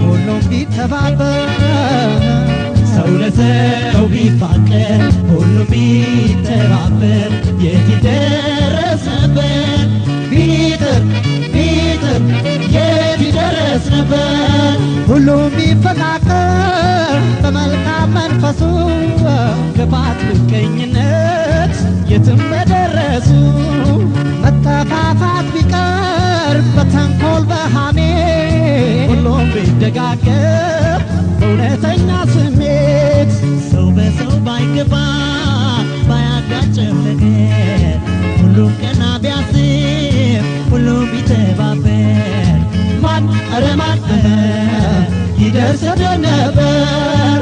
ሁሉም ቢተባበር ሰው ለሰው ቢፋቀር ሁሉም ቢተባበር የት ይደረስ ነበር ቢጥር ቢጥር የት ይደረስ ነበር ሁሉም ቢፈቃቀር በመልካም መንፈሱ ክፋት ምቀኝነት የትም በደረሱ መጠፋፋት ቢቀር በተንኮል በሐሜት ሁሉም ቢደጋገፍ በእውነተኛ ስሜት ሰው በሰው ባይገባ ባያጋጨው ነገር ሁሉም ቀና ቢያስብ ሁሉም ቢተባበር ማን ኧረ ማን ይደርስ ነበር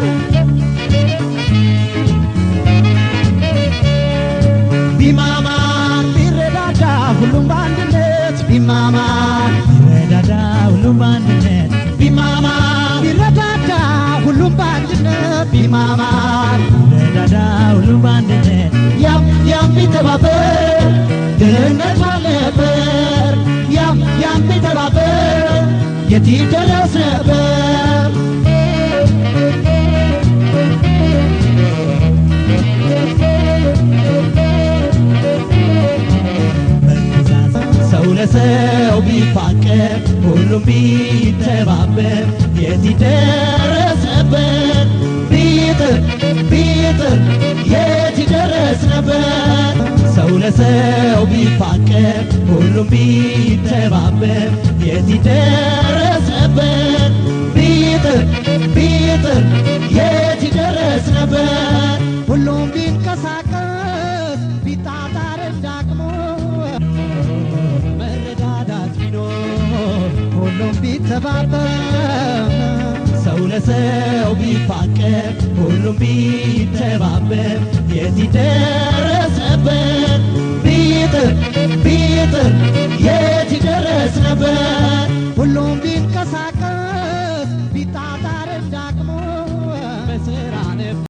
ቢማማር ቢረዳዳ ሁሉም በአንድነት ቢማማር ቢረዳዳ ሁሉም በአንድነት ቢማማር ቢረዳዳ ሁሉም በአንድነት ቢማማር ቢረዳዳ ሁሉም በአንድነት ያም ቢተባበር ድህነት ባልነበር ያም ቢተባበር የት ይደረስ ነበር ሰው ለሰው ቢፋቀር ሁሉም ቢተባበር የት ይደረስ ነበር ቢጥር ቢጥር የት ይደረስ ነበር ሰው ለሰው ቢፋቀር ሁሉም ቢተባበር የት ይደረስ ነበር ቢጥር ቢጥር የት ይደረስ ነበር ሁሉም ቢንቀሳቀስ ቢጣጣር እንዳቅሙ መረዳዳት ቢኖር ሁሉም ቢተባበር ሰው ለሰው ቢፋቀር ሁሉም ቢተባበር የት ይደረስ ነበር ቢጥር ቢጥር